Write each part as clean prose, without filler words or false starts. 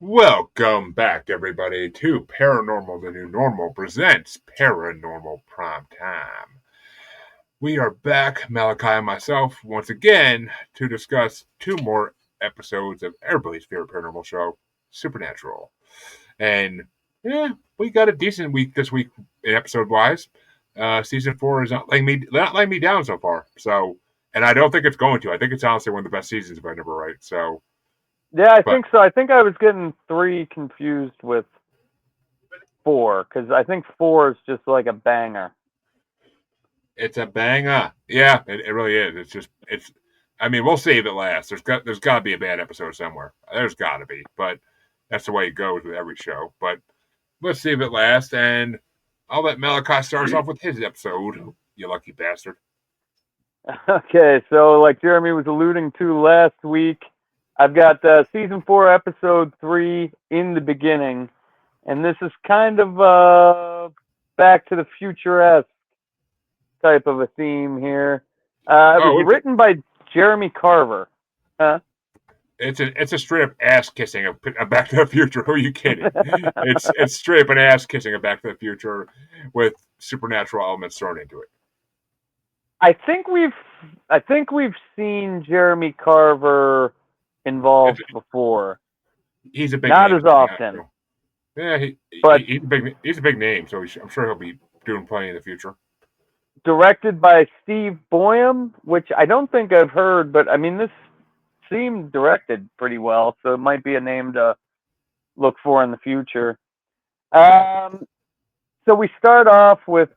Welcome back, everybody, to Paranormal the New Normal presents Paranormal Primetime. We are back, Malachi and myself, once again to discuss two more episodes of everybody's favorite paranormal show, Supernatural. And we got a decent week this week, episode wise. Season 4 is not letting me down so far. So, and I don't think it's going to. I think it's honestly one of the best seasons, if I remember right. So, Yeah, I think so. I think I was getting 3 confused with 4 because I think 4 is just like a banger. it's a banger. Yeah, it really is. It's. I mean, we'll save it last. There's got to be a bad episode somewhere. There's got to be, but that's the way it goes with every show. But let's save it last, and I'll let Malachi start us off with his episode. You lucky bastard. Okay, so like Jeremy was alluding to last week, I've got season 4, episode 3 in the beginning, and this is kind of Back to the Future-esque type of a theme here. It was written by Jeremy Carver. Huh? It's a straight up ass kissing of Back to the Future. Who are you kidding? it's straight up an ass kissing of Back to the Future with supernatural elements thrown into it. I think we've seen Jeremy Carver involved before. He's a big not name as often. Yeah, he's a big name, so I'm sure he'll be doing plenty in the future. Directed by Steve Boyum, which I don't think I've heard, but I mean this seemed directed pretty well, so it might be a name to look for in the future. So we start off with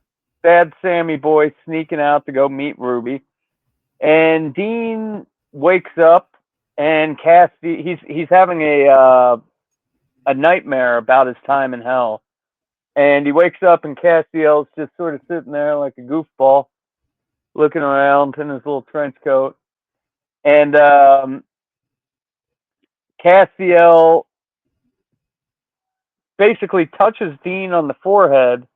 Bad Sammy Boy sneaking out to go meet Ruby, and Dean wakes up, and Cassie he's having a nightmare about his time in hell, and he wakes up, and Castiel's just sort of sitting there like a goofball, looking around in his little trench coat, and Castiel basically touches Dean on the forehead.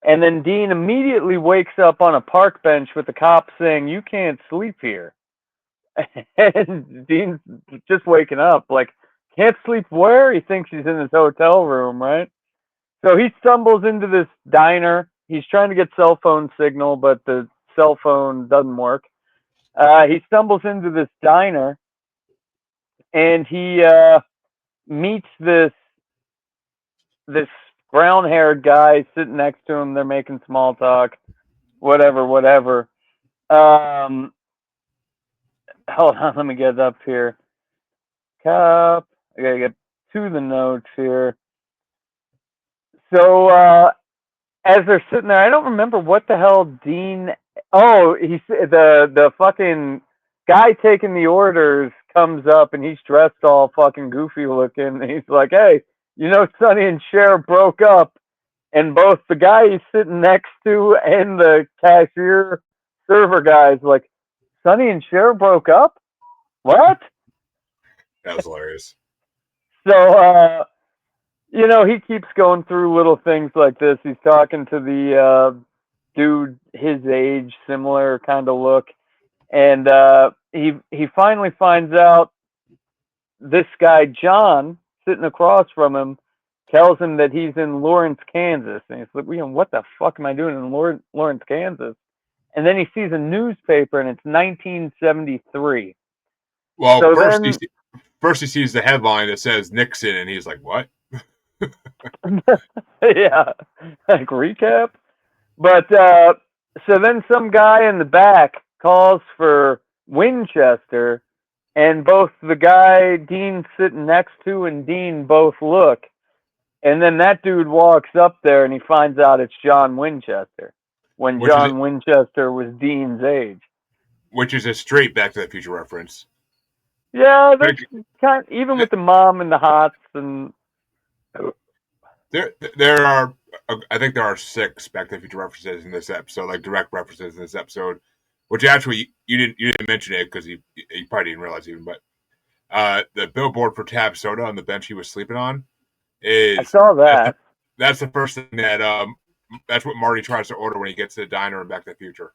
And then Dean immediately wakes up on a park bench with the cops saying, "You can't sleep here." And Dean's just waking up, like, can't sleep where? He thinks he's in his hotel room, right? So he stumbles into this diner. He's trying to get cell phone signal, but the cell phone doesn't work. He stumbles into this diner, and he meets this brown-haired guy sitting next to him. They're making small talk. Whatever. Hold on, let me get up here. Cop. I gotta get to the notes here. So as they're sitting there, I don't remember what the hell Dean. Oh, the fucking guy taking the orders comes up, and he's dressed all fucking goofy looking. And he's like, "Hey, Sonny and Cher broke up." And both the guy he's sitting next to and the cashier server guy's like, "Sonny and Cher broke up? What?" That was hilarious. So, he keeps going through little things like this. He's talking to the dude his age, similar kind of look. And he finally finds out this guy, John, sitting across from him, tells him that he's in Lawrence, Kansas. And he's like, what the fuck am I doing in Lawrence, Kansas? And then he sees a newspaper, and it's 1973. Well, so first he sees the headline that says Nixon, and he's like, what? Yeah, like recap. But so then some guy in the back calls for Winchester, and both the guy Dean's sitting next to and Dean both look. And then that dude walks up there, and he finds out it's John Winchester, when John Winchester was Dean's age. Which is a straight Back to the Future reference. Yeah, that's even with the mom and the hots and. There are, I think there are 6 Back to the Future references in this episode, like direct references in this episode. Which actually you didn't mention it because you probably didn't realize even, but the billboard for Tab Soda on the bench he was sleeping on is. I saw that. That's the first thing that that's what Marty tries to order when he gets to the diner in Back to the Future.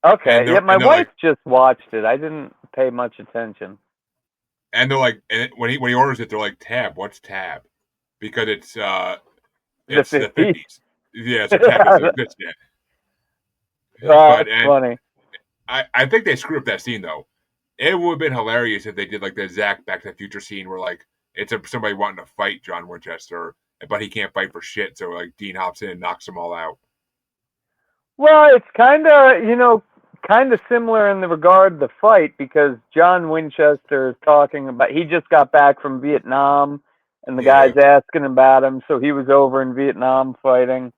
Okay, yeah, my wife just watched it. I didn't pay much attention. And they're like, and when he orders it, they're like, tab. What's tab? Because The it's the 50s. 50s. Yeah, so tab doesn't exist yet. Oh, But that's funny. I think they screwed up that scene though. It would have been hilarious if they did like the Zack Back to the Future scene where like somebody wanting to fight John Winchester, but he can't fight for shit. So like Dean hops in and knocks them all out. Well, it's kind of similar in the regard of the fight because John Winchester is talking about he just got back from Vietnam and the Yeah, guy's asking about him, so he was over in Vietnam fighting.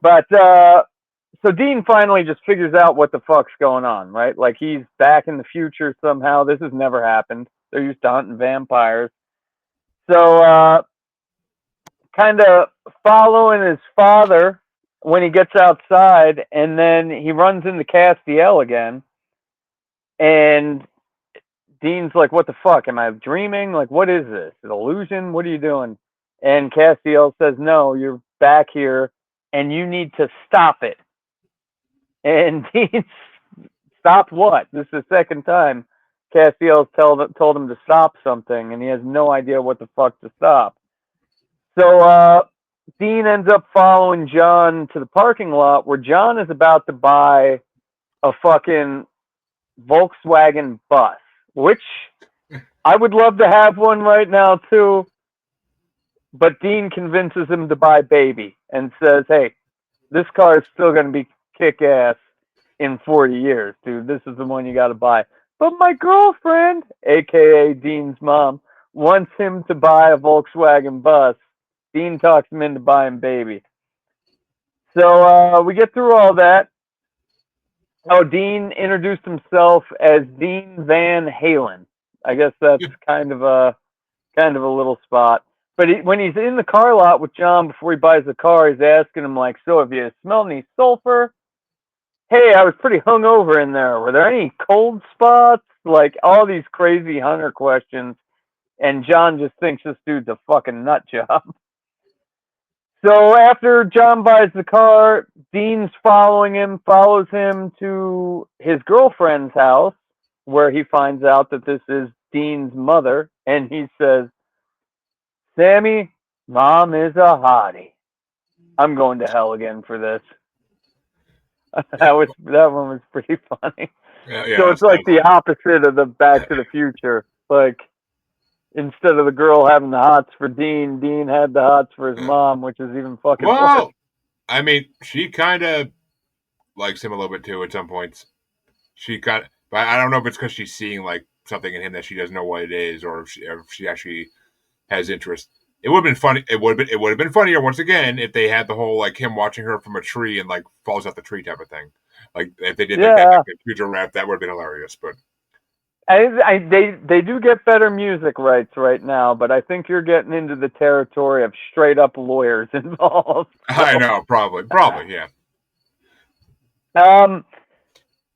But so Dean finally just figures out what the fuck's going on, right? Like he's back in the future somehow. This has never happened. They're used to hunting vampires. So kind of following his father when he gets outside, and then he runs into Castiel again. And Dean's like, "What the fuck? Am I dreaming? Like, what is this? An illusion? What are you doing?" And Castiel says, "No, you're back here, and you need to stop it." And Dean stopped what? This is the second time Castiel's told him to stop something, and he has no idea what the fuck to stop. So Dean ends up following John to the parking lot where John is about to buy a fucking Volkswagen bus, which I would love to have one right now too. But Dean convinces him to buy Baby and says, "Hey, this car is still going to be kick ass in 40 years, dude. This is the one you got to buy." But my girlfriend, aka Dean's mom, wants him to buy a Volkswagen bus. Dean talks him into buying Baby. So we get through all that. Oh, Dean introduced himself as Dean Van Halen. I guess that's kind of a little spot. But when he's in the car lot with John before he buys the car, he's asking him like, "So have you smelled any sulfur? Hey, I was pretty hungover in there. Were there any cold spots?" Like all these crazy hunter questions, and John just thinks this dude's a fucking nut job. So after John buys the car, Dean's follows him to his girlfriend's house, where he finds out that this is Dean's mother, and he says, "Sammy, Mom is a hottie. I'm going to hell again for this." That one was pretty funny. So yeah, it's like the opposite of the Back to the Future. Like instead of the girl having the hots for Dean, Dean had the hots for his mom, which is even fucking worse. well, I mean, she kind of likes him a little bit too at some points. She kind of, but I don't know if it's because she's seeing like something in him that she doesn't know what it is, or if she actually has interest. It would have been funny. It would have been funnier once again if they had the whole like him watching her from a tree and like falls out the tree type of thing. Like if they did like that Yeah, future rap, that would have been hilarious. But they do get better music rights right now, but I think you're getting into the territory of straight up lawyers involved. I So, know, probably, yeah. um,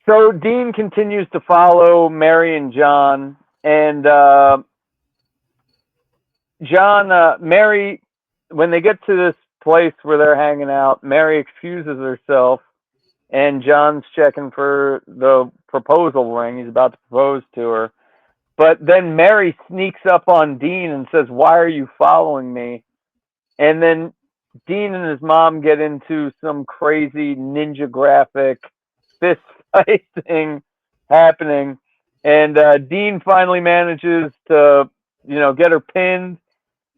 so Dean continues to follow Mary and John, and Mary, when they get to this place where they're hanging out, Mary excuses herself, and John's checking for the proposal ring. He's about to propose to her. But then Mary sneaks up on Dean and says, "Why are you following me?" And then Dean and his mom get into some crazy ninja graphic fist fight thing happening. And Dean finally manages to, get her pinned.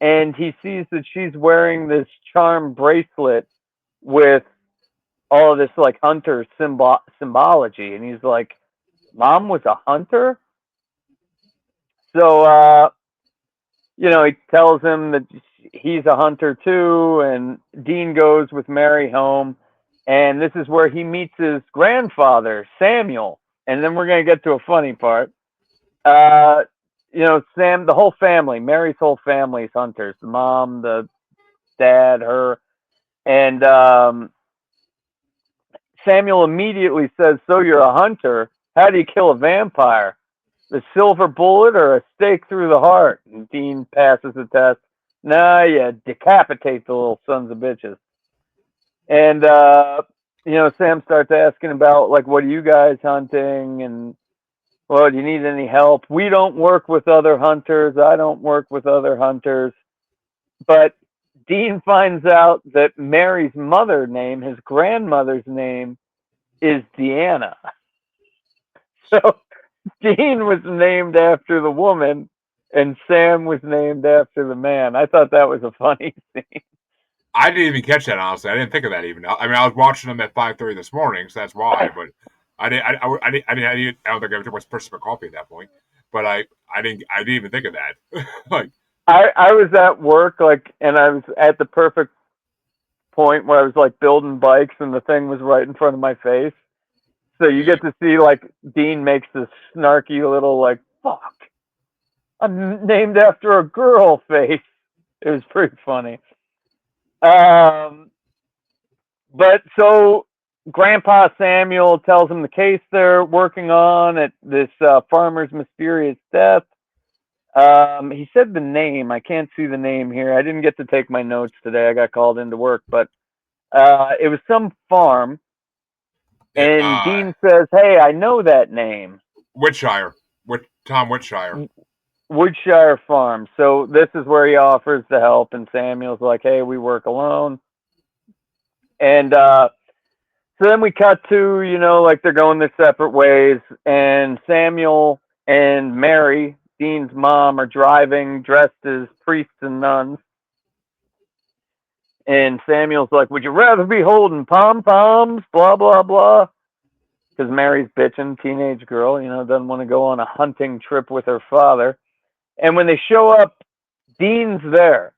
And he sees that she's wearing this charm bracelet with all of this like hunter symbology. And he's like, "Mom was a hunter?" So, he tells him that he's a hunter too, and Dean goes with Mary home, and this is where he meets his grandfather, Samuel. And then we're gonna get to a funny part. Uh, the whole family, Mary's whole family is hunters. The mom, the dad, her, and Samuel immediately says, "So you're a hunter? How do you kill a vampire? The silver bullet or a stake through the heart?" And Dean passes the test. "Nah, you decapitate the little sons of bitches." And Sam starts asking about like, "What are you guys hunting?" And Well, do you need any help? We don't work with other hunters. I don't work with other hunters. But Dean finds out that Mary's mother name, his grandmother's name, is Deanna. So Dean was named after the woman, and Sam was named after the man. I thought that was a funny scene. I didn't even catch that, honestly. I didn't think of that even. I mean, I was watching them at 5:30 this morning, so that's why. But I didn't. I don't think I took my first sip of coffee at that point. But I didn't even think of that. Like, I was at work, and I was at the perfect point where I was like building bikes, and the thing was right in front of my face. So you get to see like Dean makes this snarky little like fuck. I'm named after a girl face. It was pretty funny. But so Grandpa Samuel tells him the case they're working on at this farmer's mysterious death. He said the name. I can't see the name here. I didn't get to take my notes today. I got called into work, but it was some farm. And Dean says, "Hey, I know that name." Whitshire, Tom Whitshire. Woodshire Farm. So this is where he offers the help, and Samuel's like, "Hey, we work alone." And so then we cut to, like they're going their separate ways, and Samuel and Mary, Dean's mom, are driving dressed as priests and nuns. And Samuel's like, "Would you rather be holding pom poms?" Blah blah blah. Because Mary's bitching, teenage girl, doesn't want to go on a hunting trip with her father. And when they show up, Dean's there.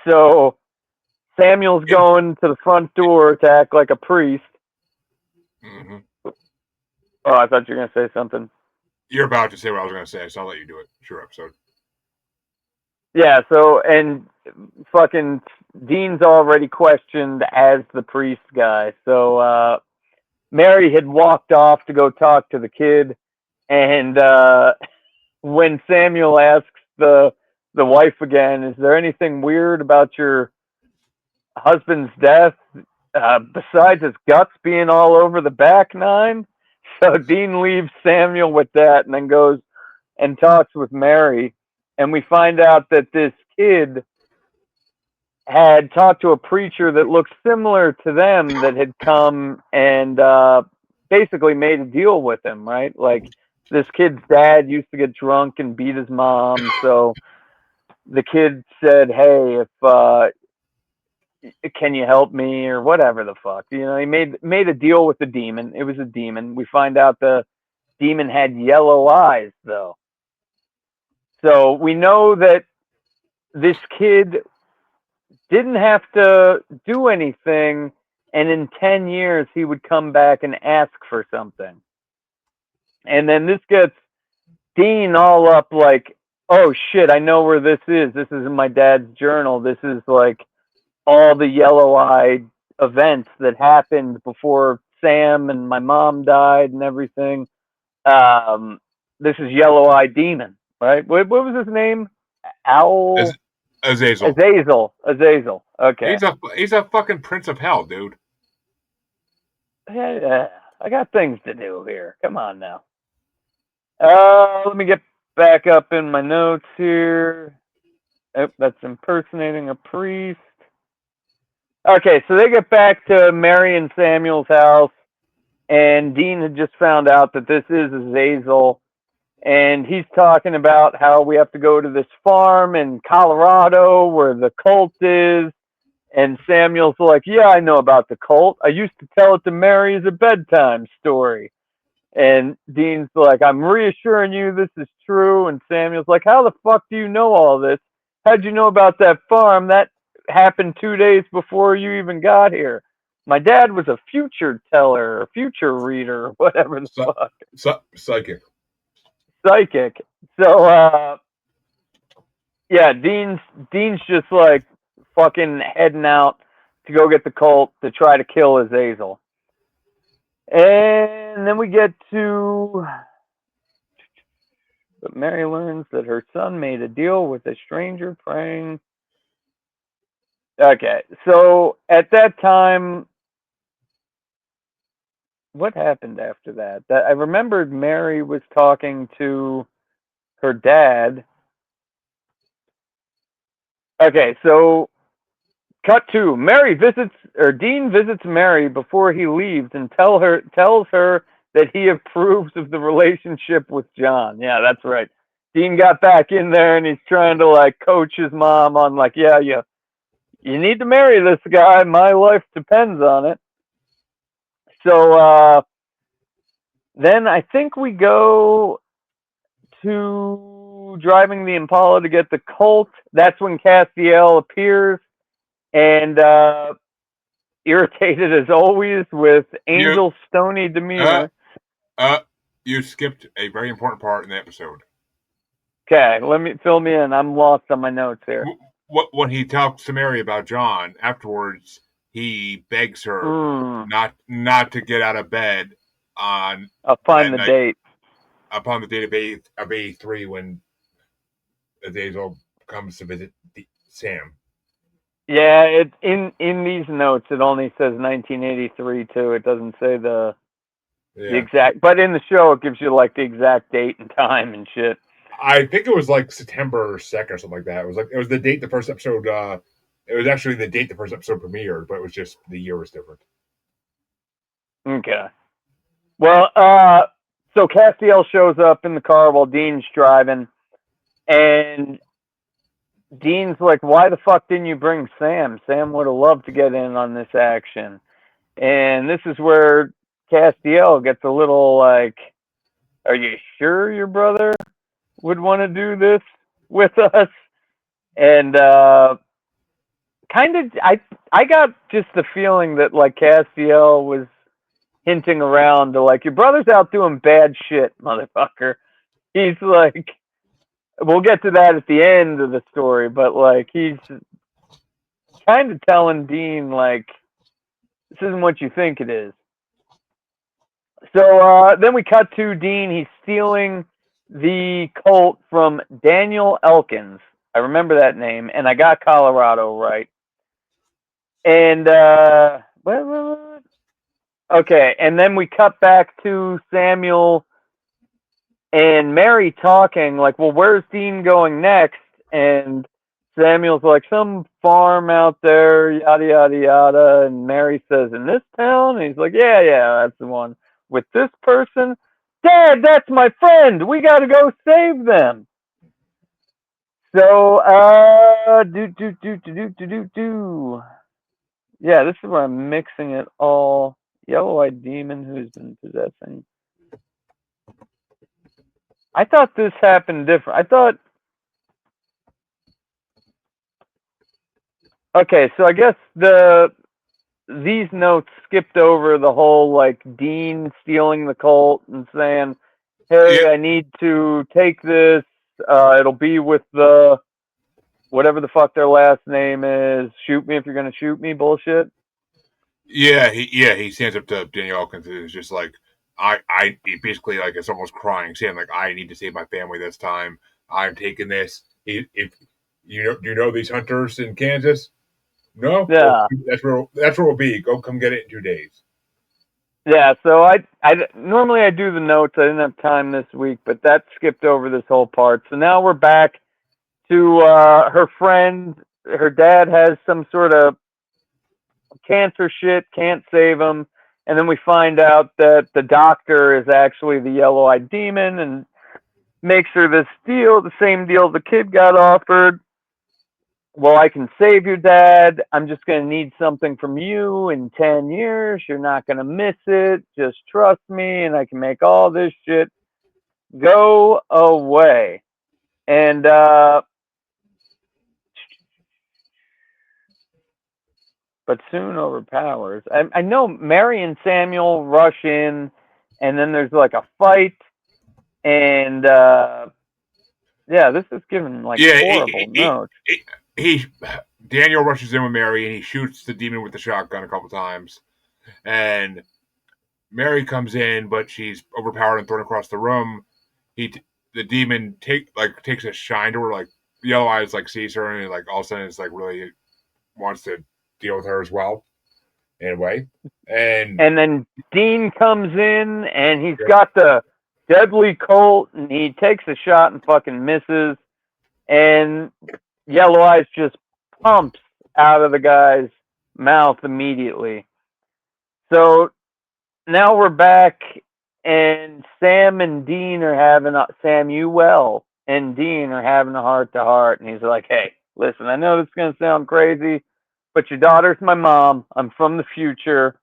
So Samuel's going to the front door to act like a priest. Mm-hmm. Oh, I thought you were going to say something. You're about to say what I was going to say, so I'll let you do it. Sure, episode. Yeah, so, and fucking Dean's already questioned as the priest guy. So Mary had walked off to go talk to the kid. And when Samuel asks the wife again, "Is there anything weird about your husband's death besides his guts being all over the back nine?" So Dean leaves Samuel with that and then goes and talks with Mary. And we find out that this kid had talked to a preacher that looked similar to them that had come and basically made a deal with him, right? Like this kid's dad used to get drunk and beat his mom. So the kid said, "Hey, if can you help me?" or whatever the fuck. He made a deal with the demon. It was a demon. We find out the demon had yellow eyes, though. So we know that this kid didn't have to do anything, and in 10 years he would come back and ask for something. And then this gets Dean all up like, "Oh shit, I know where this is. This is in my dad's journal. This is like all the yellow-eyed events that happened before Sam and my mom died and everything. This is Yellow-Eyed Demon, right? What was his name? Owl? Azazel. Azazel. Okay. He's a fucking prince of hell, dude. Yeah, I got things to do here. Come on now. Let me get back up in my notes here. Oh, that's impersonating a priest. Okay, so they get back to Mary and Samuel's house, and Dean had just found out that this is Azazel, and he's talking about how we have to go to this farm in Colorado where the cult is. And Samuel's like, "Yeah, I know about the cult. I used to tell it to Mary as a bedtime story." And Dean's like, "I'm reassuring you this is true." And Samuel's like, "How the fuck do you know all this? How'd you know about that farm? That happened 2 days before you even got here. My dad was a future teller or future reader or whatever the fuck." Psychic. Psychic. So, yeah, Dean's just like fucking heading out to go get the cult to try to kill Azazel. And then we get to, but Mary learns that her son made a deal with a stranger praying. Okay, so at that time, what happened after that? That I remembered Mary was talking to her dad. Okay, so cut to Dean visits Mary before he leaves and tells her that he approves of the relationship with John. Yeah, that's right. Dean got back in there and he's trying to like coach his mom on like, yeah, you need to marry this guy. My life depends on it. So then I think we go to driving the Impala to get the Colt. That's when Castiel appears and irritated as always with You, Angel's stony uh, demeanor. uh, you skipped a very important part in the episode. Okay, let me fill me in. I'm lost on my notes here. When he talks to Mary about John afterwards, he begs her Mm, not to get out of bed on I'll find that the night date. upon the date of 83 when Azazel comes to visit Sam. Yeah, it in these notes it only says 1983 too. It doesn't say the Yeah, exact, but in the show it gives you like the exact date and time and shit. I think it was like September 2nd or something like that. It was the date the first episode. It was actually the date the first episode premiered, but it was just the year was different. Okay. Well, so Castiel shows up in the car while Dean's driving, and Dean's like, "Why the fuck didn't you bring Sam? Sam would have loved to get in on this action." And this is where Castiel gets a little like, "Are you sure your brother would want to do this with us?" And kind of, I got just the feeling that like Castiel was hinting around to like, "Your brother's out doing bad shit, motherfucker." He's like, we'll get to that at the end of the story, but like he's kind of telling Dean like, this isn't what you think it is. So then we cut to Dean. He's stealing the Colt from Daniel Elkins. I remember that name, and I got Colorado right. And what? Okay, and then we cut back to Samuel and Mary talking like, well, where's Dean going next? And Samuel's like, some farm out there, yada yada yada. And Mary says, in this town? And he's like, yeah, that's the one. With this person? Dad, that's my friend. We gotta go save them. So do. Yeah, this is where I'm mixing it all. Yellow-eyed demon who's been possessing. I thought this happened different. I thought, okay, so I guess these notes skipped over the whole like Dean stealing the Colt and saying, Yeah, "Hey, I need to take this. It'll be with the whatever the fuck their last name is. Shoot me if you're gonna shoot me." Bullshit. he stands up to Daniel Elkins and is just like, he basically like is almost crying, saying like, I need to save my family this time. I'm taking this. If do you know these hunters in Kansas? No, well, Yeah, that's where we'll be. Go come get it in 2 days. yeah. So I normally I do the notes. I didn't have time this week, but that skipped over this whole part. So now we're back to her friend. Her dad has some sort of cancer shit, can't save him. And then we find out that the doctor is actually the yellow eyed demon and makes her this deal, the same deal the kid got offered. Well, I can save your dad. I'm just going to need something from you in 10 years. You're not going to miss it. Just trust me, and I can make all this shit go away. And but soon overpowers. I know Mary and Samuel rush in, and then there's like a fight, and yeah, this is given like Yeah, horrible notes. he Daniel rushes in with Mary and he shoots the demon with the shotgun a couple times, and Mary comes in, but she's overpowered and thrown across the room. The demon takes a shine to her, like Yellow Eyes like sees her and like all of a sudden it's like really wants to deal with her as well. anyway. And then Dean comes in, and he's got the deadly Colt, and he takes a shot and fucking misses. And Yellow Eyes just pumps out of the guy's mouth immediately. So now we're back, and Sam and Dean are having Samuel and Dean are having a heart-to-heart, and he's like, "Hey, listen, I know this is gonna sound crazy, but your daughter's my mom. I'm from the future.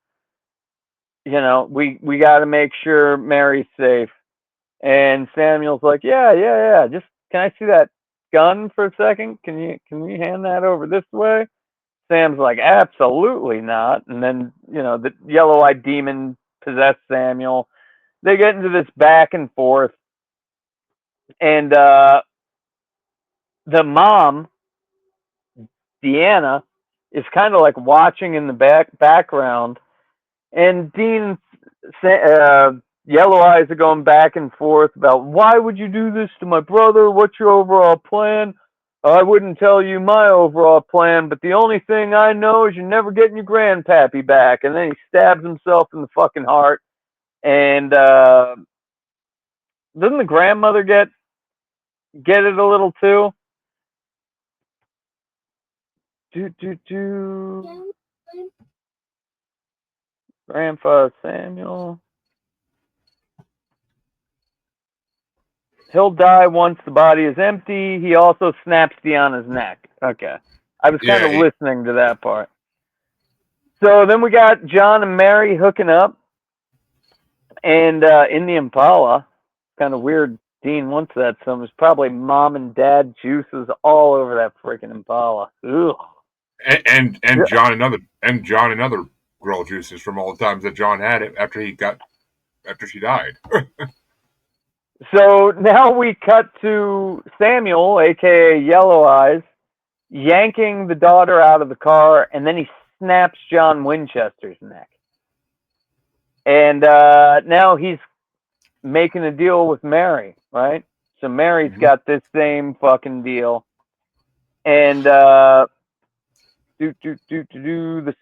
You know, we got to make sure Mary's safe." And Samuel's like, "Yeah. Just can I see that gun for a second? Can you hand that over this way?" Sam's like, "Absolutely not." And then, the yellow-eyed demon possessed Samuel. They get into this back and forth, and the mom, Deanna, is kind of like watching in the background, and Dean, Yellow Eyes are going back and forth about, "Why would you do this to my brother? What's your overall plan?" "I wouldn't tell you my overall plan, but the only thing I know is you're never getting your grandpappy back." And then he stabs himself in the fucking heart. And doesn't the grandmother get it a little too? Grandpa Samuel. He'll die once the body is empty. He also snaps Deanna's neck. Okay. I was kind of listening to that part. So then we got John and Mary hooking up. And in the Impala, kind of weird Dean wants that so there's probably mom and dad juices all over that freaking Impala. Ugh. And John another girl juices from all the times that John had it after she died. So now we cut to Samuel, aka Yellow Eyes, yanking the daughter out of the car, and then he snaps John Winchester's neck. And now he's making a deal with Mary, right? So Mary's got this same fucking deal. And the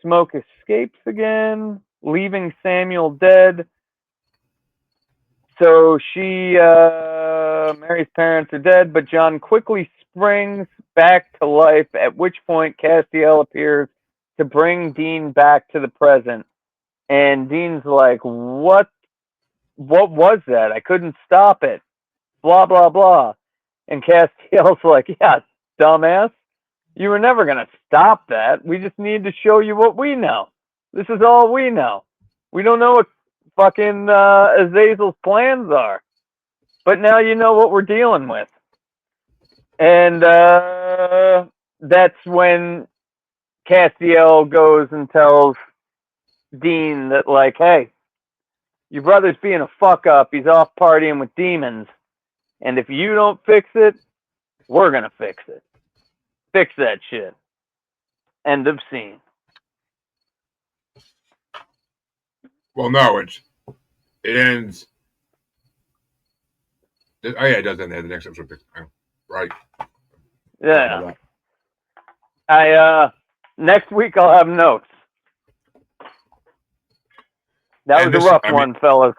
smoke escapes again, leaving Samuel dead. So Mary's parents are dead, but John quickly springs back to life, at which point Castiel appears to bring Dean back to the present. And Dean's like, what was that? I couldn't stop it. Blah, blah, blah. And Castiel's like, "Yeah, dumbass. You were never going to stop that. We just need to show you what we know. This is all we know. We don't know what fucking Azazel's plans are. But now you know what we're dealing with." And that's when Castiel goes and tells Dean that, like, "Hey, your brother's being a fuck up. He's off partying with demons. And if you don't fix it, we're going to fix it. Fix that shit." End of scene. Well, no, it ends. Oh yeah, it does end the next episode. Right. Yeah. Next week I'll have notes. That was a rough one, fellas.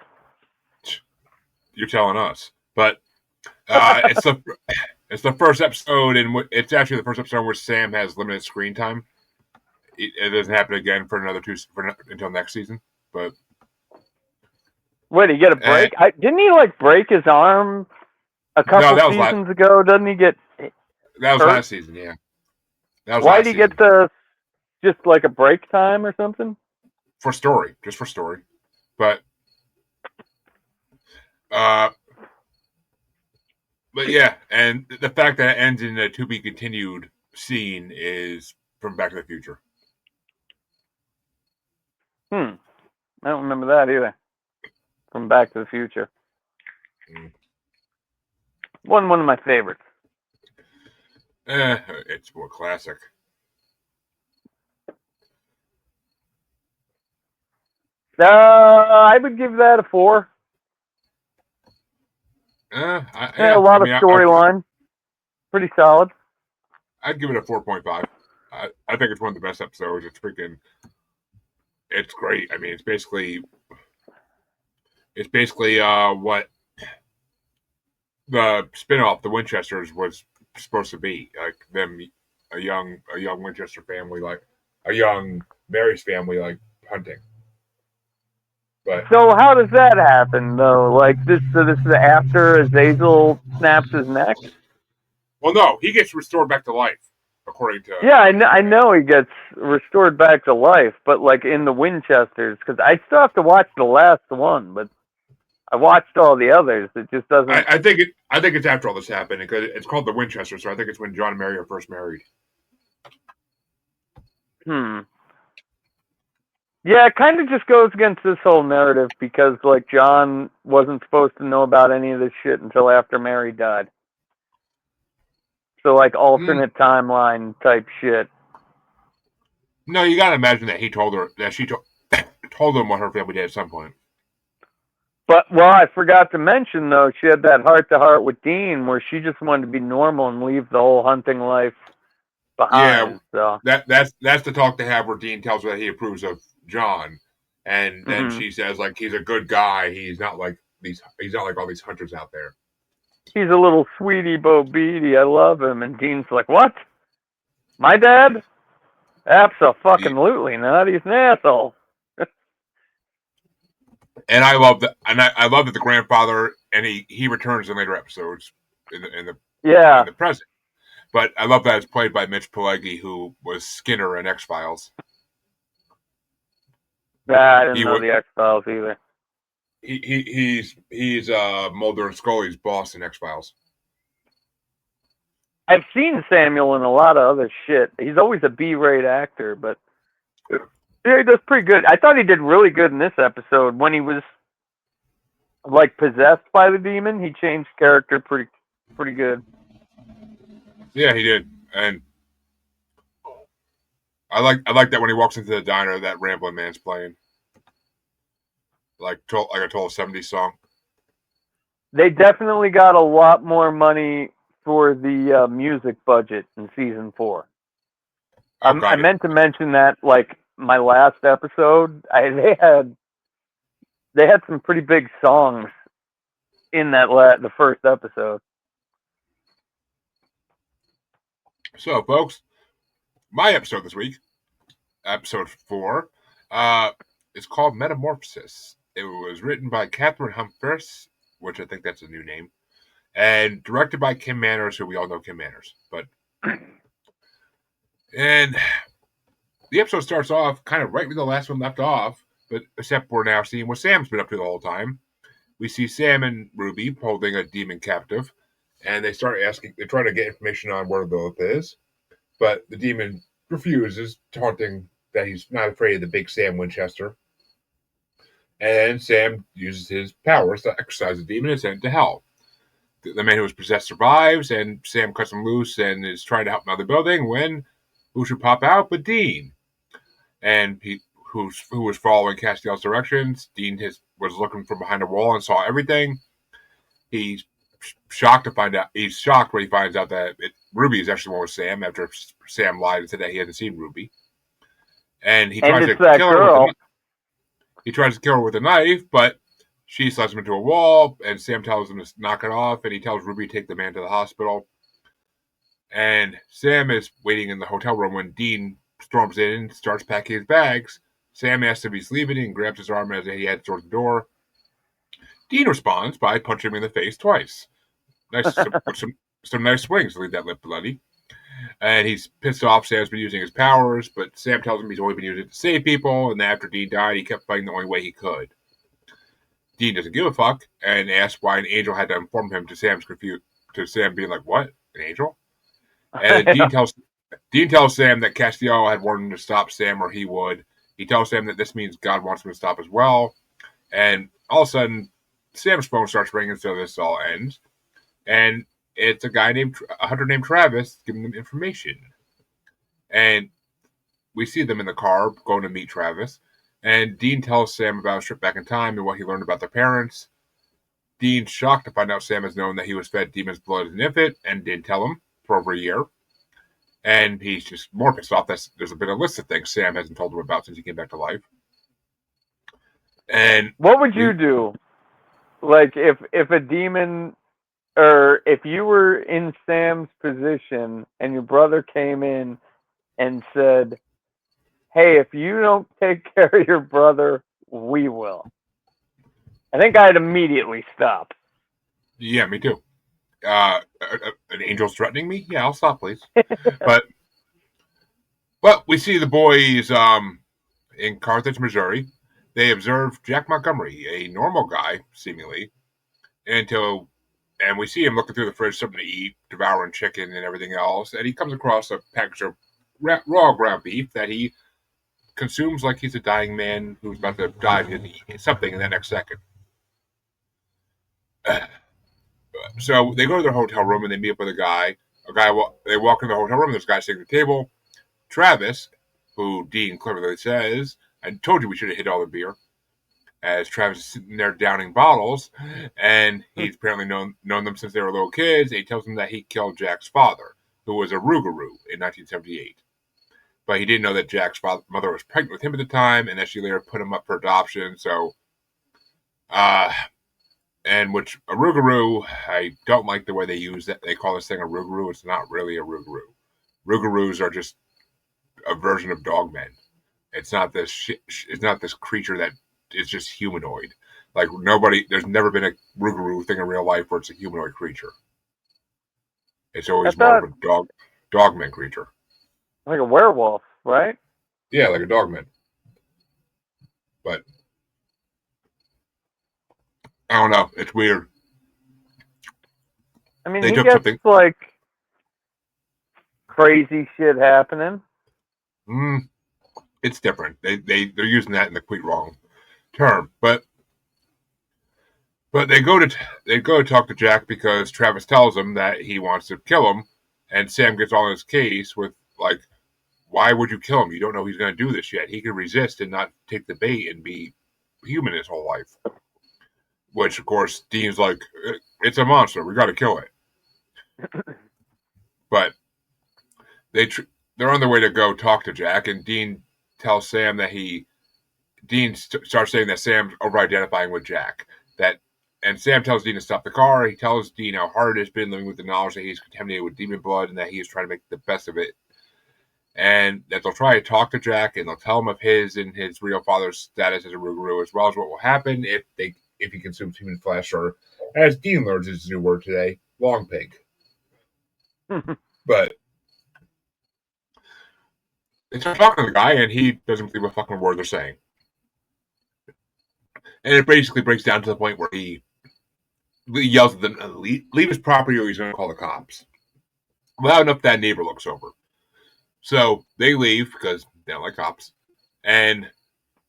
You're telling us, but it's the first episode, and it's actually the first episode where Sam has limited screen time. It doesn't happen again for another until next season. But wait, did he get a break? Didn't he break his arm a couple seasons ago? Doesn't he get? That was last season, yeah. Why did he get just like a break time or something? Just for story. But yeah, and the fact that it ends in a to be continued scene is from Back to the Future. I don't remember that either. From Back to the Future. One of my favorites. It's more classic. I would give that a 4. Yeah, a lot of storyline. Pretty solid. I'd give it a 4.5. I think it's one of the best episodes. It's freaking. it's great. I mean, it's basically what the spinoff, the Winchesters, was supposed to be. Like them, a young Winchester family, like a young Mary's family, like hunting. But So how does that happen though? Like this, so this is after Azazel snaps his neck. well, no, he gets restored back to life, according to. Yeah, I know he gets restored back to life, but like in the Winchesters, because I still have to watch the last one, but I watched all the others. It just doesn't. I think it's after all this happened because it's called the Winchester, so I think it's when John and Mary are first married. Hmm. Yeah, it kind of just goes against this whole narrative because like John wasn't supposed to know about any of this shit until after Mary died. So like alternate timeline type shit. No, you gotta imagine that he told her that she told him what her family did at some point. But well, I forgot to mention though, she had that heart to heart with Dean where she just wanted to be normal and leave the whole hunting life Yeah, behind. So that's the talk they have where Dean tells her that he approves of John, and then hmm she says like he's a good guy. He's not like all these hunters out there. he's a little sweetie Bo Beatty. I love him. And Dean's like, what? My dad? Absolutely not. He's an asshole. And I love that, and I love that the grandfather and he returns in later episodes in Yeah. the present. But I love that it's played by Mitch Pileggi, who was Skinner in X Files. I didn't He know was the X Files either. he's Mulder and Scully's boss in X Files. I've seen Samuel in a lot of other shit. He's always a B-rate actor, but yeah, he does pretty good. I thought he did really good in this episode when he was like possessed by the demon. He changed character pretty good. Yeah, he did, and I like that when he walks into the diner, that rambling man's playing like a total '70s song. They definitely got a lot more money for the music budget in season 4. Oh I god, meant to mention that like my last episode, they had some pretty big songs in the first episode. so folks, my episode this week, episode 4, is called Metamorphosis. It was written by Catherine Humphreys, which I think that's a new name, and directed by Kim Manners, who we all know Kim Manners. And the episode starts off kind of right where the last one left off, but except we're now seeing what Sam's been up to the whole time. We see Sam and Ruby holding a demon captive, and they try to get information on where Lilith is, but the demon refuses, taunting that he's not afraid of the big Sam Winchester. And Sam uses his powers to exorcise the demon and send it to hell. The man who was possessed survives, and Sam cuts him loose and is trying to help him out of the building when who should pop out but Dean? And who was following Castiel's directions. Dean was looking from behind a wall and saw everything. He's shocked when he finds out that Ruby is actually one with Sam after Sam lied and said that he hasn't seen Ruby. And he tries to kill her with a knife, but she slams him into a wall, and Sam tells him to knock it off, and he tells Ruby to take the man to the hospital. And Sam is waiting in the hotel room when Dean storms in and starts packing his bags. Sam asks if he's leaving and grabs his arm as he heads towards the door. Dean responds by punching him in the face twice. Some nice swings to leave that lip bloody. And he's pissed off Sam's been using his powers, but Sam tells him he's only been using it to save people, and after Dean died, he kept fighting the only way he could. Dean doesn't give a fuck and asks why an angel had to inform him to Sam being like, what? An angel? And Dean tells Sam that Castiel had warned him to stop Sam or he would. He tells Sam that this means God wants him to stop as well. And all of a sudden, Sam's phone starts ringing, so this all ends. And it's a hunter named Travis giving them information. And we see them in the car going to meet Travis. And Dean tells Sam about a trip back in time and what he learned about their parents. Dean's shocked to find out Sam has known that he was fed demon's blood as an infant and didn't tell him for over a year. And he's just more pissed off that there's been a list of things Sam hasn't told him about since he came back to life. And what would you do? Like if a demon, or if you were in Sam's position and your brother came in and said, "Hey, if you don't take care of your brother, we will." I think I'd immediately stop. Yeah, me too. An angel's threatening me? Yeah, I'll stop, please. But we see the boys in Carthage, Missouri. They observe Jack Montgomery, a normal guy, seemingly, and we see him looking through the fridge, something to eat, devouring chicken and everything else, and he comes across a package of raw ground beef that he consumes like he's a dying man who's about to die and eat something in the next second. So they go to their hotel room and they meet up with a guy. They walk in the hotel room. There's a guy sitting at the table. Travis, who Dean cleverly says, "I told you we should have hit all the beer." As Travis is sitting there downing bottles, and he's apparently known them since they were little kids. He tells them that he killed Jack's father, who was a Rougarou in 1978. But he didn't know that Jack's mother was pregnant with him at the time, and that she later put him up for adoption. So, and which a Rougarou, I don't like the way they use that. They call this thing a Rougarou. It's not really a Rougarou. Rougarous are just a version of dogmen. It's not this. It's not this creature that is just humanoid. Like there's never been a Rougarou thing in real life where it's a humanoid creature. It's always more of a dogman creature. Like a werewolf, right? Yeah, like a dogman. But I don't know. It's weird. I mean, he gets like crazy shit happening. It's different. They're using that in the complete wrong term. But they go to talk to Jack because Travis tells him that he wants to kill him, and Sam gets on his case with like, why would you kill him? You don't know he's going to do this yet. He could resist and not take the bait and be human his whole life. Which, of course, Dean's like, it's a monster. We got to kill it. But they're on their way to go talk to Jack, and Dean tells Sam that Dean starts saying that Sam's over-identifying with Jack. And Sam tells Dean to stop the car. He tells Dean how hard it has been living with the knowledge that he's contaminated with demon blood and that he is trying to make the best of it. And that they'll try to talk to Jack and they'll tell him of his and his real father's status as a Rougarou, as well as what will happen if he consumes human flesh, or as Dean learns his new word today, long pig. But they start talking to the guy and he doesn't believe a fucking word they're saying. And it basically breaks down to the point where he yells at them, leave his property or he's going to call the cops. Loud enough that neighbor looks over. So they leave because they don't like cops. And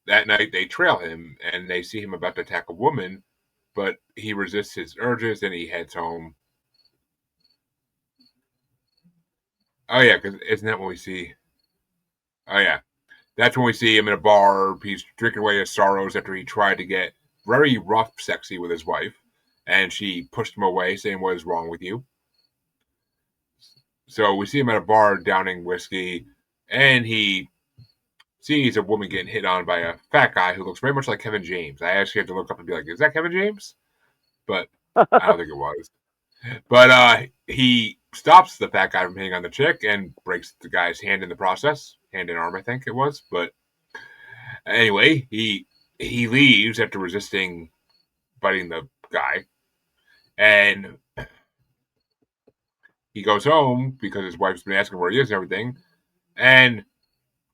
that night they trail him and they see him about to attack a woman, but he resists his urges and he heads home. Oh yeah, because isn't that when we see? Oh yeah, that's when we see him in a bar. He's drinking away his sorrows after he tried to get very rough sexy with his wife, and she pushed him away, saying, "What is wrong with you?" So we see him at a bar downing whiskey, and he sees a woman getting hit on by a fat guy who looks very much like Kevin James. I actually had to look up and be like, "Is that Kevin James?" But I don't think it was. But he stops the fat guy from hitting on the chick and breaks the guy's hand in the process. Hand and arm, I think it was. But anyway, he leaves after resisting biting the guy. And he goes home because his wife's been asking where he is and everything. And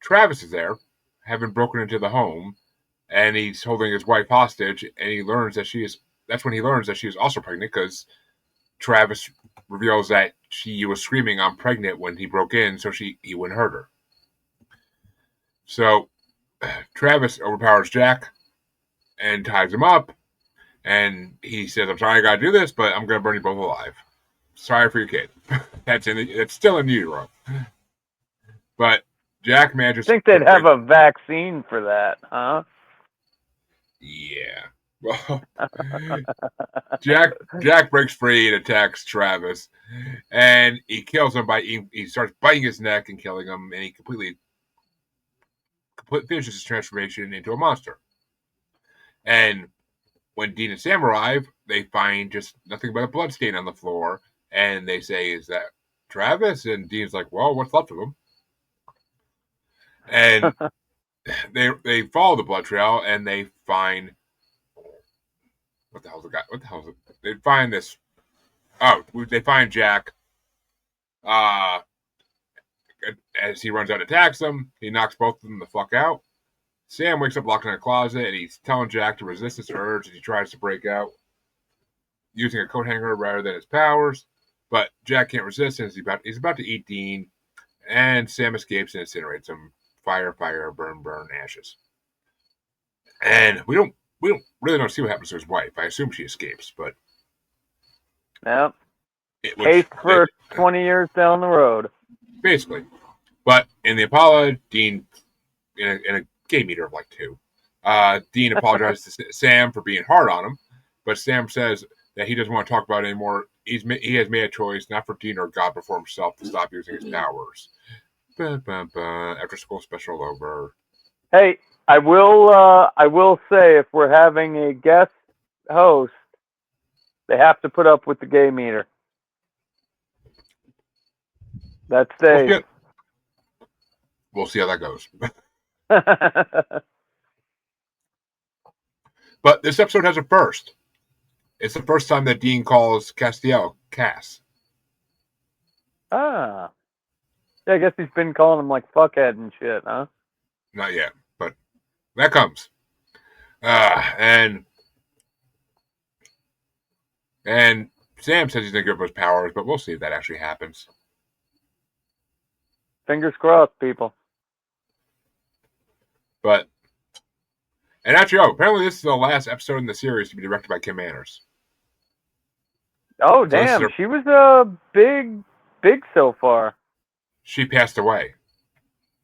Travis is there, having broken into the home. And he's holding his wife hostage. And he learns that that's when he learns that she is also pregnant because Travis reveals that she was screaming, "I'm pregnant," when he broke in, so he wouldn't hurt her. So Travis overpowers Jack and ties him up, and he says, "I'm sorry I gotta do this, but I'm gonna burn you both alive. Sorry for your kid." It's still in utero. But Jack manages. I think they'd have a vaccine for that, huh? Yeah. Well, Jack breaks free and attacks Travis, and he kills him he starts biting his neck and killing him, and he completely finishes his transformation into a monster. And when Dean and Sam arrive, they find just nothing but a blood stain on the floor. And they say, "Is that Travis?" And Dean's like, "Well, what's left of him?" And they follow the blood trail and they find what the hell's the guy? What the hell is it? They find this. Oh, they find Jack. As he runs out and attacks them, he knocks both of them the fuck out. Sam wakes up locked in a closet and he's telling Jack to resist his urge as he tries to break out using a coat hanger rather than his powers. But Jack can't resist and he's about to eat Dean, and Sam escapes and incinerates him. Fire, fire, burn, burn, ashes. And we don't really see what happens to his wife. I assume she escapes, but Yep. Case for 20 years down the road. Basically. But in the Apollo, Dean, in a gay meter of like 2, Dean apologizes to Sam for being hard on him, but Sam says that he doesn't want to talk about it anymore. He has made a choice, not for Dean or God, but for himself, to stop using his powers. After school special over. Hey, I will say, if we're having a guest host, they have to put up with the gay meter. That's Dave. We'll see how that goes. But this episode has a first. It's the first time that Dean calls Castiel Cass. Ah. Yeah, I guess he's been calling him like fuckhead and shit, huh? Not yet, but that comes. And Sam says he's going to give up his powers, but we'll see if that actually happens. Fingers crossed, people. But, and actually, apparently this is the last episode in the series to be directed by Kim Manners. Oh, so damn. She was big so far. She passed away.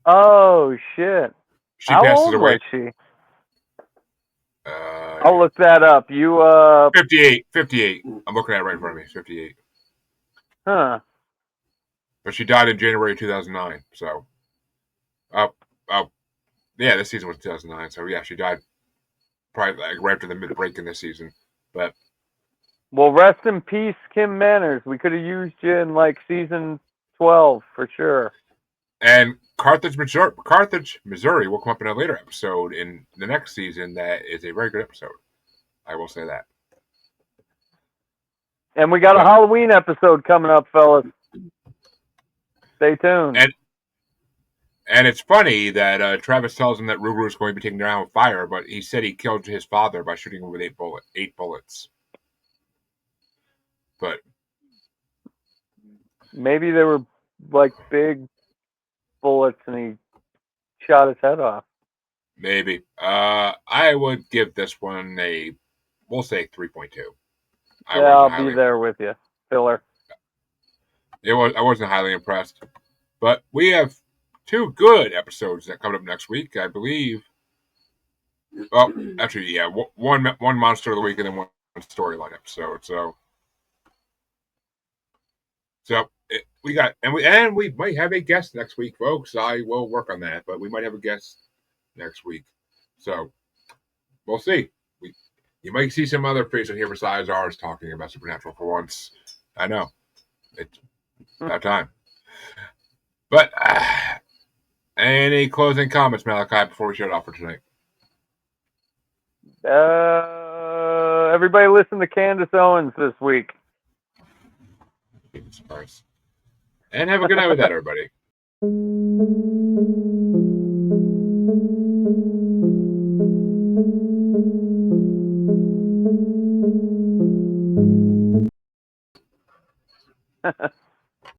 Oh, shit. How old was she? I'll look that up. 58. I'm looking at it right in front of me. 58. Huh. But she died in January 2009. So, yeah, this season was 2009. So yeah, she died probably like right after the mid-break in this season. But well, rest in peace, Kim Manners. We could have used you in like season 12 for sure. And Carthage, Missouri will come up in a later episode in the next season. That is a very good episode. I will say that. And we got a Halloween episode coming up, fellas. Stay tuned. And it's funny that Travis tells him that Ruru is going to be taken down with fire, but he said he killed his father by shooting him with 8 bullets. But maybe they were like big bullets and he shot his head off. Maybe. I would give this one we'll say 3.2. Yeah, I'll be there with you, filler. I wasn't highly impressed. But we have 2 good episodes that come up next week, I believe. Well, actually, yeah, one monster of the week and then one storyline episode. So we got and we might have a guest next week, folks. I will work on that, but we might have a guest next week. So we'll see. You might see some other face on here besides ours talking about Supernatural for once. I know it's about time. But any closing comments, Malachi, before we shut it off for tonight? Everybody listen to Candace Owens this week. And have a good night with that, everybody.